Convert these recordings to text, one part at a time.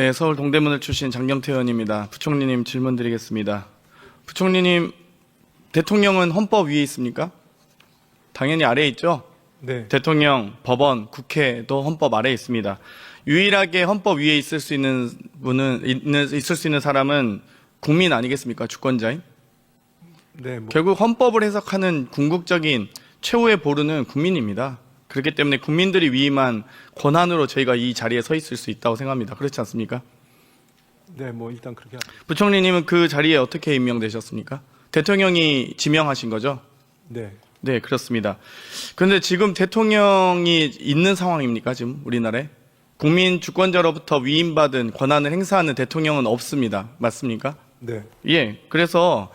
네, 서울 동대문을 출신 장경태 의원입니다. 부총리님 질문 드리겠습니다. 부총리님, 대통령은 헌법 위에 있습니까? 당연히 아래에 있죠? 네. 대통령, 법원, 국회도 헌법 아래에 있습니다. 유일하게 헌법 위에 있을 수 있는 사람은 국민 아니겠습니까? 주권자인? 네. 결국 헌법을 해석하는 궁극적인 최후의 보루는 국민입니다. 그렇기 때문에 국민들이 위임한 권한으로 저희가 이 자리에 서 있을 수 있다고 생각합니다. 그렇지 않습니까? 네, 일단 그렇게 부총리님은 그 자리에 어떻게 임명되셨습니까? 대통령이 지명하신 거죠? 네. 네, 그렇습니다. 그런데 지금 대통령이 있는 상황입니까? 지금 우리나라에? 국민 주권자로부터 위임받은 권한을 행사하는 대통령은 없습니다. 맞습니까? 네. 예, 그래서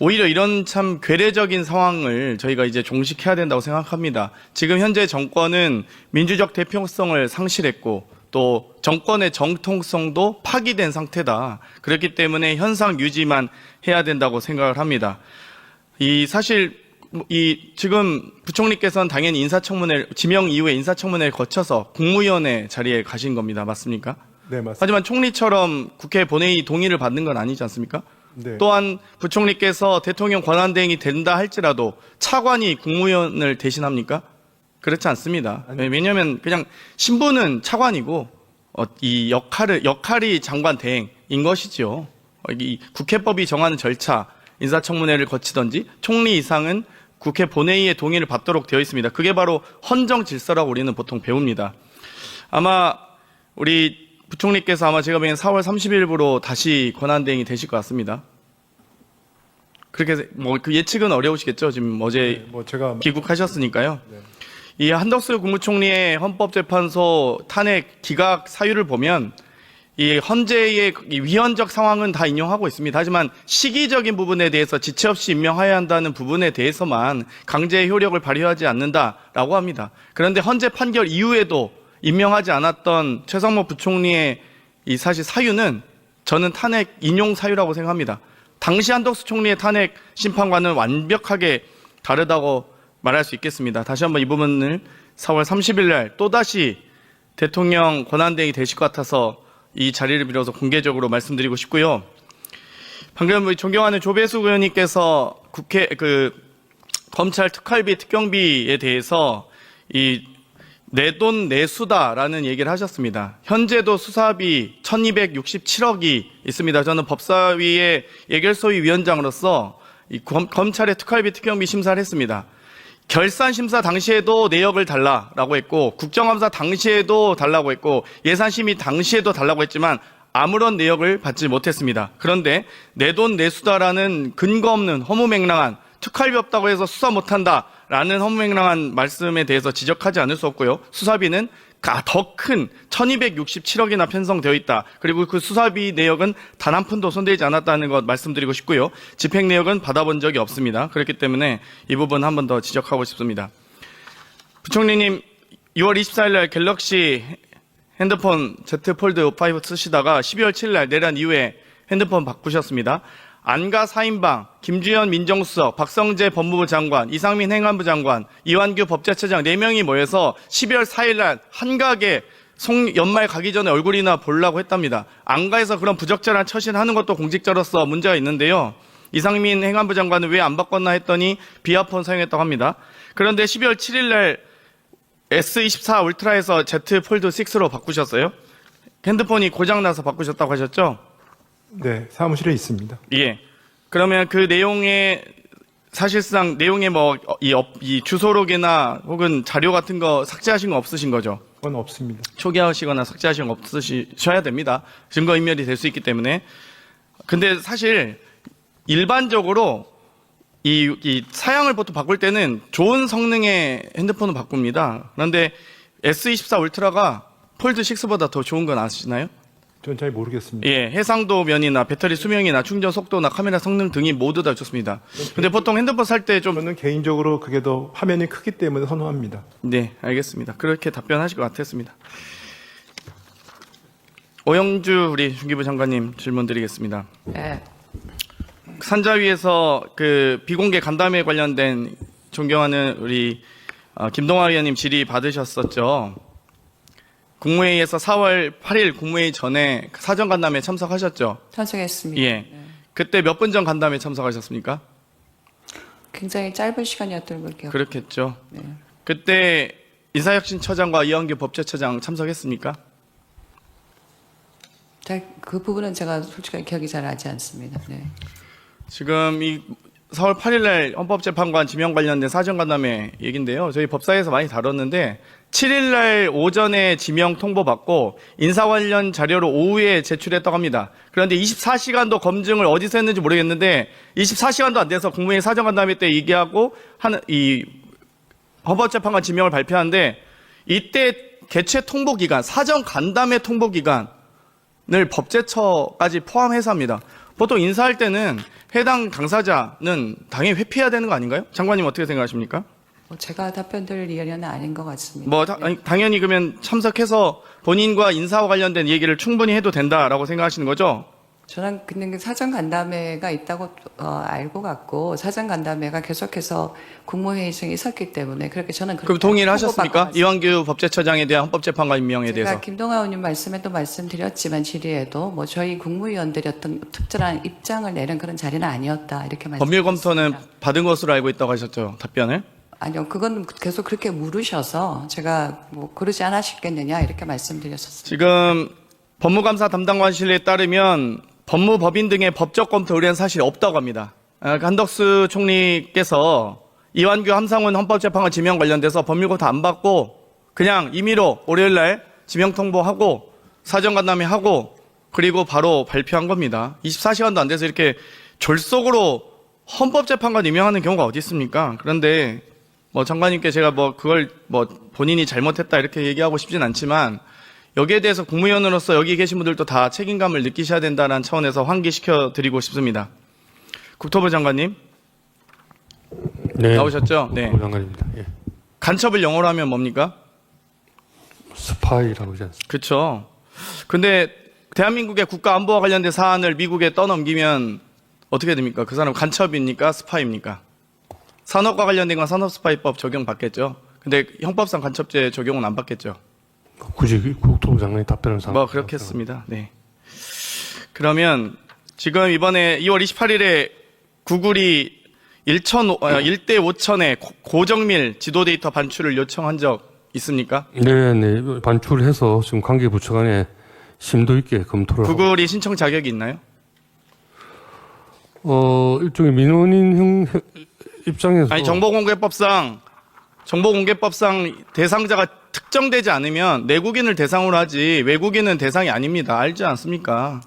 오히려 이런 참 괴뢰적인 상황을 저희가 이제 종식해야 된다고 생각합니다. 지금 현재 정권은 민주적 대표성을 상실했고 또 정권의 정통성도 파기된 상태다. 그렇기 때문에 현상 유지만 해야 된다고 생각을 합니다. 지금 부총리께서는 당연히 지명 이후에 인사청문회를 거쳐서 국무위원회 자리에 가신 겁니다. 맞습니까? 네, 맞습니다. 하지만 총리처럼 국회 본회의 동의를 받는 건 아니지 않습니까? 네. 또한 부총리께서 대통령 권한대행이 된다 할지라도 차관이 국무위원을 대신합니까? 그렇지 않습니다. 왜냐하면 그냥 신분은 차관이고 이 역할이 장관 대행인 것이죠. 이 국회법이 정하는 절차, 인사청문회를 거치든지 총리 이상은 국회 본회의의 동의를 받도록 되어 있습니다. 그게 바로 헌정 질서라고 우리는 보통 배웁니다. 아마 우리 부총리께서 아마 제가 보기엔 4월 30일부로 다시 권한대행이 되실 것 같습니다. 그렇게 그 예측은 어려우시겠죠? 지금 어제 제가 귀국하셨으니까요. 네. 이 한덕수 국무총리의 헌법재판소 탄핵 기각 사유를 보면 이 헌재의 위헌적 상황은 다 인용하고 있습니다. 하지만 시기적인 부분에 대해서 지체 없이 임명해야 한다는 부분에 대해서만 강제의 효력을 발휘하지 않는다라고 합니다. 그런데 헌재 판결 이후에도 임명하지 않았던 최성모 부총리의 이 사실 사유는 저는 탄핵 인용 사유라고 생각합니다. 당시 한덕수 총리의 탄핵 심판과는 완벽하게 다르다고 말할 수 있겠습니다. 다시 한번 이 부분을 4월 30일 날 또다시 대통령 권한대행이 되실 것 같아서 이 자리를 빌어서 공개적으로 말씀드리고 싶고요. 방금 존경하는 조배수 의원님께서 검찰 특활비, 특경비에 대해서 내 돈 내수다라는 얘기를 하셨습니다. 현재도 수사비 1267억이 있습니다. 저는 법사위의 예결소위 위원장으로서 검찰의 특활비, 특경비 심사를 했습니다. 결산 심사 당시에도 내역을 달라라고 했고 국정감사 당시에도 달라고 했고 예산심의 당시에도 달라고 했지만 아무런 내역을 받지 못했습니다. 그런데 내 돈 내수다라는 근거 없는 허무맹랑한 특활비 없다고 해서 수사 못한다라는 허무맹랑한 말씀에 대해서 지적하지 않을 수 없고요. 수사비는 더 큰 1267억이나 편성되어 있다. 그리고 그 수사비 내역은 단 한 푼도 손대지 않았다는 것 말씀드리고 싶고요. 집행 내역은 받아본 적이 없습니다. 그렇기 때문에 이 부분 한 번 더 지적하고 싶습니다. 부총리님 6월 24일 날 갤럭시 핸드폰 Z 폴드 5 쓰시다가 12월 7일 날 내란 이후에 핸드폰 바꾸셨습니다. 안가 4인방, 김주현 민정수석, 박성재 법무부 장관, 이상민 행안부 장관, 이완규 법제처장 4명이 모여서 12월 4일 날 한가하게 연말 가기 전에 얼굴이나 보려고 했답니다. 안가에서 그런 부적절한 처신을 하는 것도 공직자로서 문제가 있는데요. 이상민 행안부 장관은 왜 안 바꿨나 했더니 비아폰 사용했다고 합니다. 그런데 12월 7일 날 S24 울트라에서 Z 폴드 6로 바꾸셨어요. 핸드폰이 고장나서 바꾸셨다고 하셨죠? 네, 사무실에 있습니다. 예. 그러면 그 내용에 사실상 내용에 이 주소록이나 혹은 자료 같은 거 삭제하신 거 없으신 거죠? 그건 없습니다. 초기화하시거나 삭제하신 거 없으셔야 됩니다. 증거인멸이 될 수 있기 때문에. 근데 사실 일반적으로 이 사양을 보통 바꿀 때는 좋은 성능의 핸드폰을 바꿉니다. 그런데 S24 울트라가 폴드 6보다 더 좋은 건 아시나요? 전 잘 모르겠습니다. 예, 해상도 면이나 배터리 수명이나 충전 속도나 카메라 성능 등이 모두 다 좋습니다. 근데 보통 핸드폰 살 때 좀 저는 개인적으로 그게 더 화면이 크기 때문에 선호합니다. 네, 알겠습니다. 그렇게 답변하실 것 같았습니다. 오영주 우리 중기부 장관님 질문 드리겠습니다. 네. 산자위에서 그 비공개 간담회 관련된 존경하는 우리 김동완 의원님 질의 받으셨었죠. 국무회의에서 4월 8일 국무회의 전에 사전 간담회에 참석하셨죠? 참석했습니다. 예. 네. 그때 몇 분 전 간담회에 참석하셨습니까? 굉장히 짧은 시간이었던 걸 기억. 그렇겠죠. 네. 그때 인사혁신처장과 이완규 법제처장 참석했습니까? 그 부분은 제가 솔직하게 기억이 잘 나지 않습니다. 네. 지금 이 4월 8일 날 헌법재판관 지명 관련된 사전 간담회 얘긴데요. 저희 법사위에서 많이 다뤘는데 7일 날 오전에 지명 통보받고 인사 관련 자료를 오후에 제출했다고 합니다. 그런데 24시간도 검증을 어디서 했는지 모르겠는데 24시간도 안 돼서 국무회의 사전 간담회 때 얘기하고 이 헌법재판관 지명을 발표하는데 이때 개최 통보 기간, 사전 간담회 통보 기간을 법제처까지 포함해서 합니다. 보통 인사할 때는 해당 당사자는 당연히 회피해야 되는 거 아닌가요? 장관님 어떻게 생각하십니까? 제가 답변 드릴 의견은 아닌 것 같습니다. 당연히 그러면 참석해서 본인과 인사와 관련된 얘기를 충분히 해도 된다라고 생각하시는 거죠? 저는 그냥 사전 간담회가 있다고 알고 갔고 사전 간담회가 계속해서 국무회의 중에 있었기 때문에 그렇게 저는 그럼 동의를 하셨습니까? 이완규 법제처장에 대한 헌법재판관 임명에 제가 대해서. 김동아 의원님 말씀에도 말씀드렸지만 질의에도 뭐 저희 국무위원들이 어떤 특별한 입장을 내는 그런 자리는 아니었다 이렇게 말씀드렸습니다. 법률 검토는 받은 것으로 알고 있다고 하셨죠? 답변을? 아니요, 그건 계속 그렇게 물으셔서 제가 뭐 그러지 않으셨겠느냐 이렇게 말씀드렸었습니다. 지금 법무감사 담당관실에 따르면 법무법인 등의 법적 검토 의뢰는 사실 없다고 합니다. 한덕수 총리께서 이완규 함상훈 헌법재판관 지명 관련돼서 법률 검토 안 받고 그냥 임의로 월요일 날 지명 통보하고 사전 간담회 하고 그리고 바로 발표한 겁니다. 24시간도 안 돼서 이렇게 졸속으로 헌법재판관 임명하는 경우가 어디 있습니까? 그런데 장관님께 제가 그걸 본인이 잘못했다 이렇게 얘기하고 싶진 않지만 여기에 대해서 국무위원으로서 여기 계신 분들도 다 책임감을 느끼셔야 된다는 차원에서 환기시켜 드리고 싶습니다. 국토부 장관님. 네. 나오셨죠? 네. 국토부 장관입니다. 예. 간첩을 영어로 하면 뭡니까? 스파이라고 하지 않습니까? 그렇죠. 근데 대한민국의 국가 안보와 관련된 사안을 미국에 떠넘기면 어떻게 됩니까? 그 사람 간첩입니까? 스파이입니까? 산업과 관련된 건 산업스파이법 적용받겠죠. 근데 형법상 간첩죄 적용은 안 받겠죠. 굳이 국토부 장관이 답변을 그렇겠습니다. 네. 그러면 지금 이번에 2월 28일에 구글이 1대 5천의 고정밀 지도 데이터 반출을 요청한 적 있습니까? 네. 반출해서 지금 관계부처 간에 심도 있게 검토를 구글이 신청 자격이 있나요? 일종의 민원인 입장에서 정보공개법상 대상자가 특정되지 않으면 내국인을 대상으로 하지 외국인은 대상이 아닙니다. 알지 않습니까?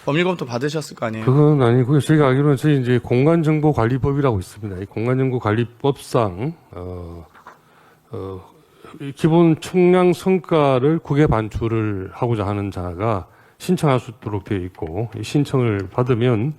법률검토 받으셨을 거 아니에요? 그건 아니고요. 저희가 알기로는 저희 이제 공간정보관리법이라고 있습니다. 이 공간정보관리법상 기본 측량 성과를 국외 반출을 하고자 하는 자가 신청할 수 있도록 되어 있고 이 신청을 받으면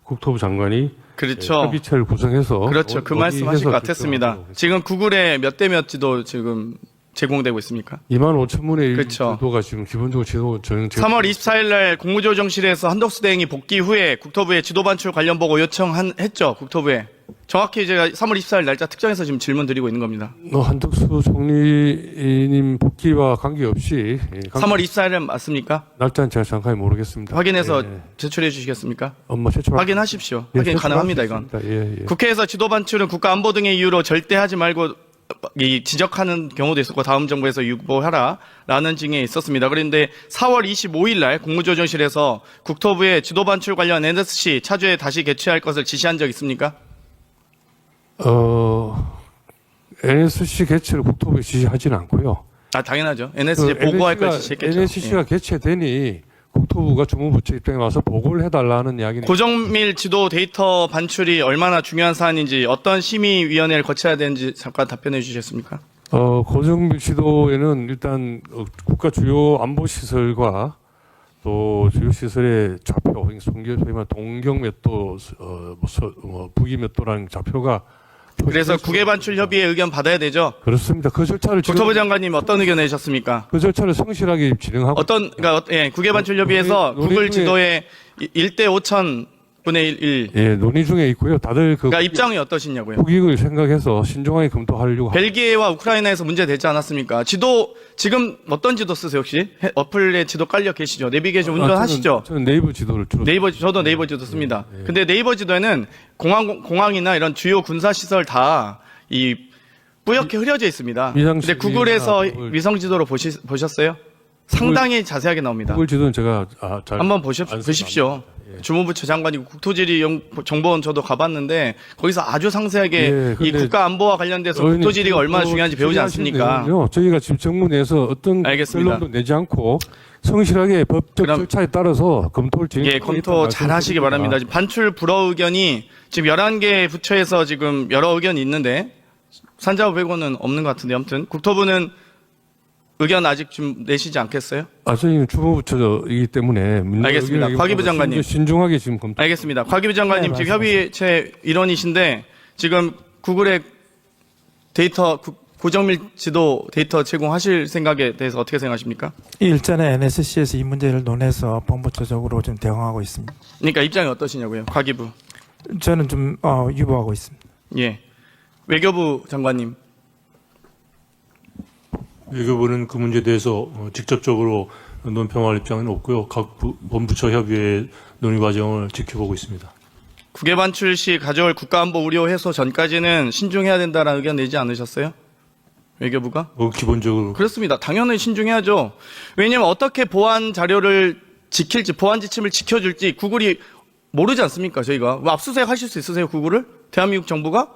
국토부 장관이 그렇죠. 협의체를 구성해서 그렇죠. 그 말씀하실 것 같았습니다. 지금 구글의 몇 대 몇 지도 지금 제공되고 있습니까? 25,000문의 그렇죠. 지도가 지금 기본적으로 지도 3월 24일 날 국무조정실에서 한덕수 대행이 복귀 후에 국토부에 지도 반출 관련 보고 요청했죠. 국토부에. 정확히 제가 3월 24일 날짜 특정해서 지금 질문 드리고 있는 겁니다. 한덕수 총리님 복귀와 관계없이 3월 24일은 맞습니까? 날짜는 제가 정확하게 모르겠습니다. 확인해서 예. 제출해 주시겠습니까? 제출 확인하십시오. 예, 확인 제출할 가능합니다. 수 이건. 있습니다. 예. 국회에서 지도 반출은 국가안보 등의 이유로 절대 하지 말고 지적하는 경우도 있었고 다음 정부에서 유보하라라는 징에 있었습니다. 그런데 4월 25일 날 국무조정실에서 국토부에 지도 반출 관련 NSC 차주에 다시 개최할 것을 지시한 적 있습니까? NSC 개최를 국토부에 지시하지는 않고요. 당연하죠. NSC 보고할 걸 지시했겠죠. NSC가 개최되니 국토부가 주무부처 입장에 와서 보고를 해달라는 이야기는 고정밀 지도 데이터 반출이 얼마나 중요한 사안인지 어떤 심의위원회를 거쳐야 되는지 잠깐 답변해 주시겠습니까? 고정밀 지도에는 일단 국가 주요 안보 시설과 또 주요 시설의 좌표, 소위 말하면 동경 몇 도, 북위 몇 도라는 좌표가 그래서 국외 반출 협의회 의견 받아야 되죠. 그렇습니다. 그 절차를 국토부 장관님 어떤 의견 내셨습니까? 그 절차를 성실하게 진행하고 국외 반출 협의회에서 구글 지도에 1대 5천 분의 1. 예, 논의 중에 있고요. 다들 그 그러니까 입장이 어떠시냐고요? 국익을 생각해서 신중하게 검토하려고 벨기에와 우크라이나에서 문제 되지 않았습니까? 지도 지금 어떤 지도 쓰세요 혹시? 어플에 지도 깔려 계시죠? 내비게이션 운전하시죠? 저는 네이버 지도를 주로 저도 네이버 지도 씁니다. 근데 네이버 지도에는 공항이나 이런 주요 군사 시설 다 이 뿌옇게 흐려져 있습니다. 근데 구글에서 위성 지도로 보셨어요? 상당히 자세하게 나옵니다. 구글 지도는 제가 잘 한번 안 써서 보십시오. 주무부처 장관이고 국토지리정보원 저도 가봤는데 거기서 아주 상세하게 예, 이 근데 국가 안보와 관련돼서 국토지리가 얼마나 중요한지 배우지 않습니까? 저희가 지금 정문에서 어떤 알겠습니다. 결론도 내지 않고 성실하게 법적 그럼- 절차에 따라서 검토를 예, 검토 잘 하시기 바랍니다. 지금 반출 불허 의견이 지금 11개 부처에서 지금 여러 의견이 있는데 산자부 빼고는 없는 것 같은데 아무튼 국토부는 의견 아직 좀 내시지 않겠어요? 저희는 주무부처이기 때문에 알겠습니다. 곽기부 장관님. 신중하게 지금 검토. 알겠습니다. 곽기부 장관님 지금 협의체 일원이신데 지금 구글의 데이터 고정밀 지도 데이터 제공하실 생각에 대해서 어떻게 생각하십니까? 이 일전에 NSC에서 이 문제를 논해서 본부처적으로 좀 대응하고 있습니다. 그러니까 입장이 어떠시냐고요? 곽기부. 저는 좀 유보하고 있습니다. 예. 외교부 장관님. 외교부는 그 문제에 대해서 직접적으로 논평할 입장은 없고요. 각 본부처 협의회 논의 과정을 지켜보고 있습니다. 국외 반출 시 가져올 국가안보 우려 해소 전까지는 신중해야 된다라는 의견 내지 않으셨어요? 외교부가? 기본적으로 그렇습니다. 당연히 신중해야죠. 왜냐하면 어떻게 보안 자료를 지킬지, 보안 지침을 지켜줄지 구글이 모르지 않습니까? 저희가. 압수수색 하실 수 있으세요? 구글을? 대한민국 정부가?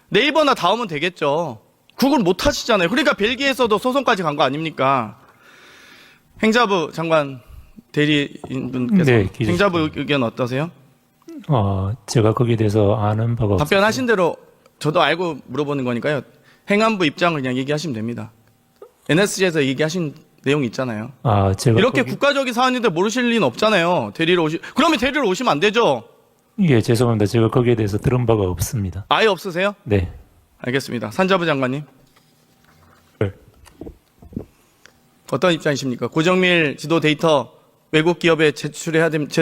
네이버나 닿으면 되겠죠. 구글 못 하시잖아요. 그러니까 벨기에에서도 소송까지 간 거 아닙니까? 행자부 장관 대리인분께서 네, 기재실. 행자부 의견 어떠세요? 제가 거기에 대해서 아는 바가 없어서. 답변하신 대로 저도 알고 물어보는 거니까요. 행안부 입장을 그냥 얘기하시면 됩니다. NSC에서 얘기하신 내용이 있잖아요. 제가 이렇게 국가적인 사안인데 모르실 리는 없잖아요. 그러면 대리로 오시면 안 되죠. 예, 죄송합니다. 제가 거기에 대해서 들은 바가 없습니다. 아예 없으세요? 네. 알겠습니다. 산자부 장관님. 네. 어떤 입장이십니까? 고정밀 지도 데이터 외국 기업에 제출해야 됩니다.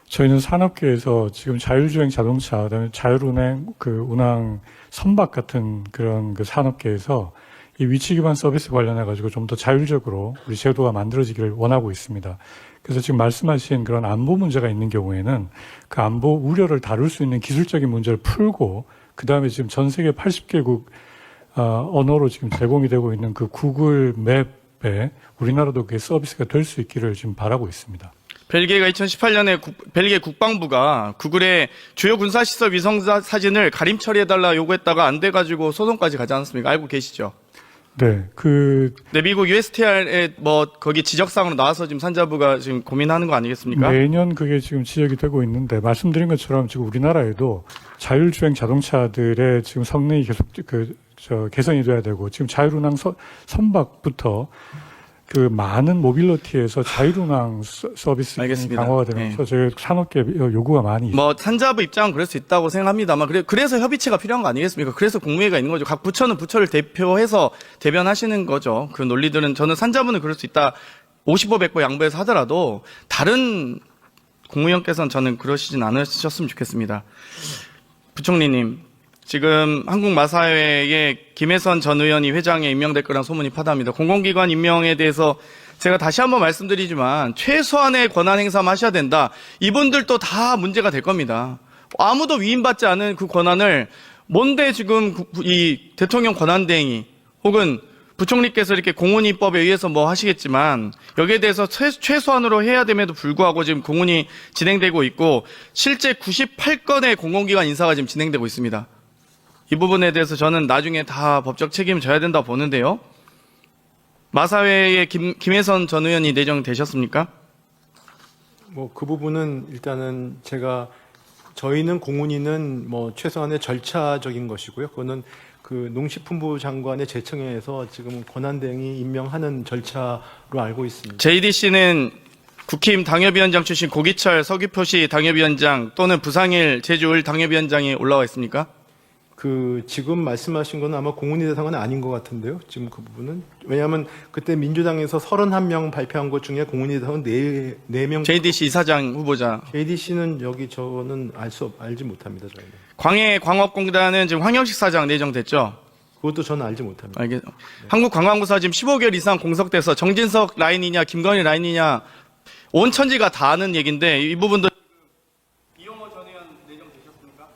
저희는 산업계에서 지금 자율주행 자동차, 그다음에 자율운행, 운항 선박 같은 그런 산업계에서 이 위치 기반 서비스 관련해 가지고 좀 더 자율적으로 우리 제도가 만들어지기를 원하고 있습니다. 그래서 지금 말씀하신 그런 안보 문제가 있는 경우에는 그 안보 우려를 다룰 수 있는 기술적인 문제를 풀고 그다음에 지금 전 세계 80개국 언어로 지금 제공이 되고 있는 그 구글 맵에 우리나라도 그게 서비스가 될 수 있기를 지금 바라고 있습니다. 벨기에가 2018년에 벨기에 국방부가 구글의 주요 군사시설 위성 사진을 가림 처리해달라 요구했다가 안 돼가지고 소송까지 가지 않았습니까? 알고 계시죠? 네, 네, 미국 USTR에 거기 지적사항으로 나와서 지금 산자부가 지금 고민하는 거 아니겠습니까? 매년 그게 지금 지적이 되고 있는데 말씀드린 것처럼 지금 우리나라에도 자율주행 자동차들의 지금 성능이 계속 개선이 돼야 되고 지금 자율운항 선박부터 많은 모빌리티에서 자율운항 서비스 알겠습니다. 강화가 되면서 저희 산업계 요구가 많이 있습니다. 산자부 입장은 그럴 수 있다고 생각합니다만, 그래서 협의체가 필요한 거 아니겠습니까? 그래서 국무회의가 있는 거죠. 각 부처는 부처를 대표해서 대변하시는 거죠. 그 논리들은 저는 산자부는 그럴 수 있다. 55, 100보 양보해서 하더라도 다른 국무위원께서는 저는 그러시진 않으셨으면 좋겠습니다. 부총리님. 지금 한국마사회의 김혜선 전 의원이 회장에 임명될 거란 소문이 파다합니다. 공공기관 임명에 대해서 제가 다시 한번 말씀드리지만 최소한의 권한 행사만 하셔야 된다. 이분들도 다 문제가 될 겁니다. 아무도 위임받지 않은 그 권한을 뭔데 지금 이 대통령 권한대행이 혹은 부총리께서 이렇게 공훈위법에 의해서 하시겠지만 여기에 대해서 최소한으로 해야 됨에도 불구하고 지금 공훈이 진행되고 있고 실제 98건의 공공기관 인사가 지금 진행되고 있습니다. 이 부분에 대해서 저는 나중에 다 법적 책임을 져야 된다고 보는데요. 마사회의 김혜선 전 의원이 내정되셨습니까? 그 부분은 일단은 저희는 공훈위는 최소한의 절차적인 것이고요. 그거는 농식품부 장관의 제청에서 지금 권한대행이 임명하는 절차로 알고 있습니다. JDC는 국힘 당협위원장 출신 고기철 서귀포시 당협위원장 또는 부상일 제주을 당협위원장이 올라와 있습니까? 그 지금 말씀하신 건 아마 공훈위 대상은 아닌 것 같은데요. 지금 그 부분은 왜냐하면 그때 민주당에서 31명 발표한 것 중에 공훈위 대상은 4명. JDC 이사장 후보자. JDC는 여기 저는 알지 못합니다. 저희는. 광해광업공단은 지금 황영식 사장 내정됐죠. 그것도 저는 알지 못합니다. 한국관광부사 지금 15개월 이상 공석돼서 정진석 라인이냐 김건희 라인이냐 온 천지가 다 아는 얘기인데 이 부분도 이용호 전 의원 내정되셨습니까?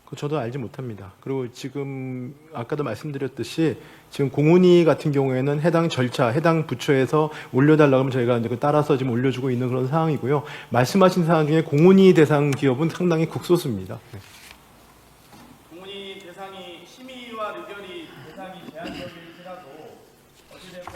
그거 저도 알지 못합니다. 그리고 지금 아까도 말씀드렸듯이 지금 공훈위 같은 경우에는 해당 절차, 해당 부처에서 올려달라고 하면 저희가 이제 따라서 지금 올려주고 있는 그런 상황이고요. 말씀하신 사항 중에 공훈위 대상 기업은 상당히 극소수입니다. 네. 공문이 대상이 심의와 의결이 대상이 제한적일지라도 어찌됐건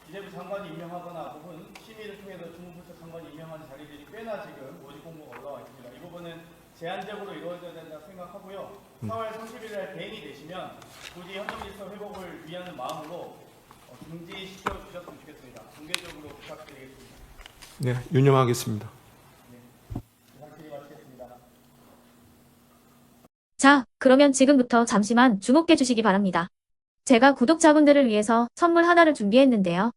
기재부 장관이 임명하거나 혹은 심의를 통해서 중부부처 장관이 임명하는 자리들이 꽤나 지금 모집 공고가 올라와 있습니다. 이 부분은 제한적으로 이루어져야 된다고 생각하고요. 4월 30일 날 대행이 되시면 부디 헌정질서 회복을 위하는 마음으로 중지시켜 주셨으면 좋겠습니다. 공개적으로 부탁드리겠습니다. 네, 유념하겠습니다. 자, 그러면 지금부터 잠시만 주목해 주시기 바랍니다. 제가 구독자분들을 위해서 선물 하나를 준비했는데요.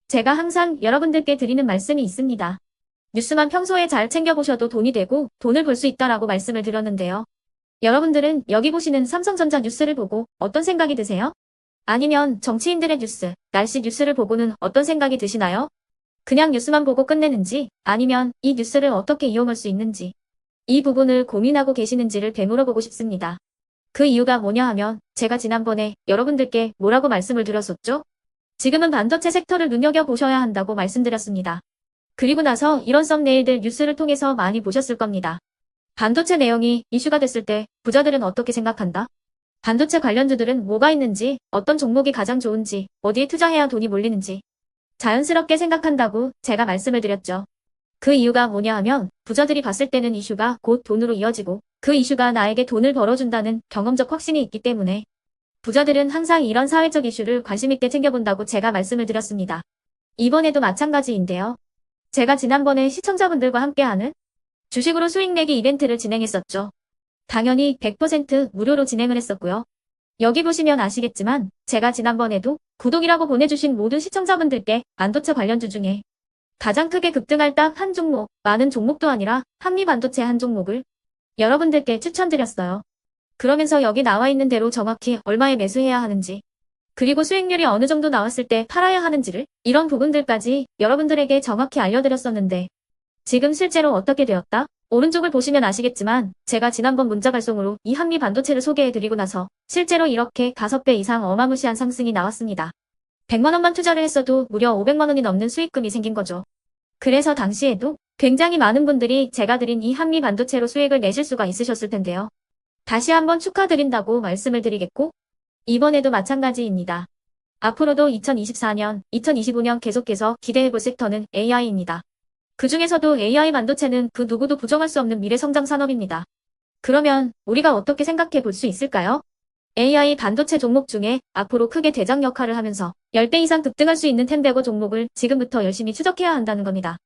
제가 항상 여러분들께 드리는 말씀이 있습니다. 뉴스만 평소에 잘 챙겨보셔도 돈이 되고 돈을 벌 수 있다라고 말씀을 드렸는데요. 여러분들은 여기 보시는 삼성전자 뉴스를 보고 어떤 생각이 드세요? 아니면 정치인들의 뉴스, 날씨 뉴스를 보고는 어떤 생각이 드시나요? 그냥 뉴스만 보고 끝내는지 아니면 이 뉴스를 어떻게 이용할 수 있는지 이 부분을 고민하고 계시는지를 되물어보고 싶습니다. 그 이유가 뭐냐 하면 제가 지난번에 여러분들께 뭐라고 말씀을 드렸었죠? 지금은 반도체 섹터를 눈여겨보셔야 한다고 말씀드렸습니다. 그리고 나서 이런 썸네일들 뉴스를 통해서 많이 보셨을 겁니다. 반도체 내용이 이슈가 됐을 때 부자들은 어떻게 생각한다? 반도체 관련주들은 뭐가 있는지, 어떤 종목이 가장 좋은지, 어디에 투자해야 돈이 몰리는지 자연스럽게 생각한다고 제가 말씀을 드렸죠. 그 이유가 뭐냐 하면 부자들이 봤을 때는 이슈가 곧 돈으로 이어지고 그 이슈가 나에게 돈을 벌어준다는 경험적 확신이 있기 때문에 부자들은 항상 이런 사회적 이슈를 관심 있게 챙겨본다고 제가 말씀을 드렸습니다. 이번에도 마찬가지인데요. 제가 지난번에 시청자분들과 함께하는 주식으로 수익 내기 이벤트를 진행했었죠. 당연히 100% 무료로 진행을 했었고요. 여기 보시면 아시겠지만 제가 지난번에도 구독이라고 보내주신 모든 시청자분들께 반도체 관련주 중에 가장 크게 급등할 딱 한 종목, 많은 종목도 아니라 한미반도체 한 종목을 여러분들께 추천드렸어요. 그러면서 여기 나와 있는 대로 정확히 얼마에 매수해야 하는지, 그리고 수익률이 어느 정도 나왔을 때 팔아야 하는지를 이런 부분들까지 여러분들에게 정확히 알려드렸었는데 지금 실제로 어떻게 되었다? 오른쪽을 보시면 아시겠지만 제가 지난번 문자 발송으로 이 한미반도체를 소개해드리고 나서 실제로 이렇게 5배 이상 어마무시한 상승이 나왔습니다. 100만 원만 투자를 했어도 무려 500만 원이 넘는 수익금이 생긴 거죠. 그래서 당시에도 굉장히 많은 분들이 제가 드린 이 한미 반도체로 수익을 내실 수가 있으셨을 텐데요. 다시 한번 축하드린다고 말씀을 드리겠고 이번에도 마찬가지입니다. 앞으로도 2024년, 2025년 계속해서 기대해볼 섹터는 AI입니다. 그 중에서도 AI 반도체는 그 누구도 부정할 수 없는 미래 성장 산업입니다. 그러면 우리가 어떻게 생각해 볼 수 있을까요? AI 반도체 종목 중에 앞으로 크게 대장 역할을 하면서 10배 이상 급등할 수 있는 텐베고 종목을 지금부터 열심히 추적해야 한다는 겁니다.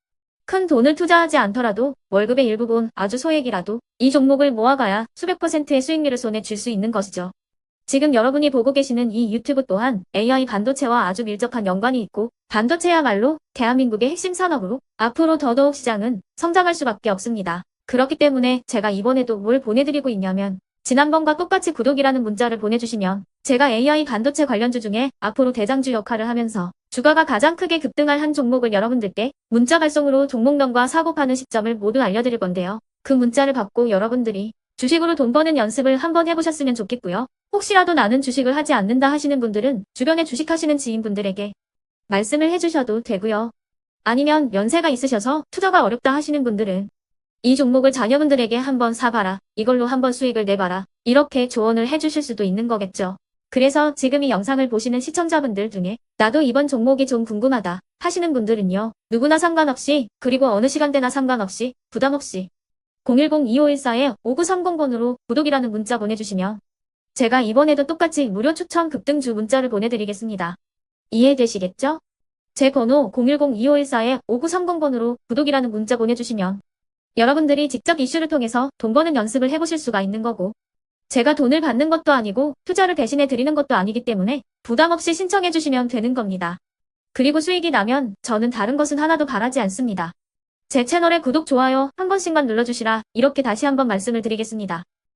큰 돈을 투자하지 않더라도 월급의 일부분 아주 소액이라도 이 종목을 모아가야 수백 %의 수익률을 손에 쥘 수 있는 것이죠. 지금 여러분이 보고 계시는 이 유튜브 또한 AI 반도체와 아주 밀접한 연관이 있고 반도체야말로 대한민국의 핵심 산업으로 앞으로 더더욱 시장은 성장할 수밖에 없습니다. 그렇기 때문에 제가 이번에도 뭘 보내드리고 있냐면 지난번과 똑같이 구독이라는 문자를 보내주시면 제가 AI 반도체 관련주 중에 앞으로 대장주 역할을 하면서 주가가 가장 크게 급등할 한 종목을 여러분들께 문자 발송으로 종목명과 사고 파는 시점을 모두 알려드릴 건데요. 그 문자를 받고 여러분들이 주식으로 돈 버는 연습을 한번 해보셨으면 좋겠고요. 혹시라도 나는 주식을 하지 않는다 하시는 분들은 주변에 주식하시는 지인분들에게 말씀을 해주셔도 되고요. 아니면 연세가 있으셔서 투자가 어렵다 하시는 분들은 이 종목을 자녀분들에게 한번 사봐라. 이걸로 한번 수익을 내봐라. 이렇게 조언을 해주실 수도 있는 거겠죠. 그래서 지금 이 영상을 보시는 시청자분들 중에 나도 이번 종목이 좀 궁금하다 하시는 분들은요. 누구나 상관없이 그리고 어느 시간대나 상관없이 부담없이 010-2514-5930번으로 구독이라는 문자 보내주시면 제가 이번에도 똑같이 무료 추천 급등주 문자를 보내드리겠습니다. 이해되시겠죠? 제 번호 010-2514-5930번으로 구독이라는 문자 보내주시면 여러분들이 직접 이슈를 통해서 돈 버는 연습을 해보실 수가 있는 거고 제가 돈을 받는 것도 아니고 투자를 대신해 드리는 것도 아니기 때문에 부담 없이 신청해 주시면 되는 겁니다. 그리고 수익이 나면 저는 다른 것은 하나도 바라지 않습니다. 제 채널에 구독, 좋아요 한 번씩만 눌러주시라 이렇게 다시 한번 말씀을 드리겠습니다.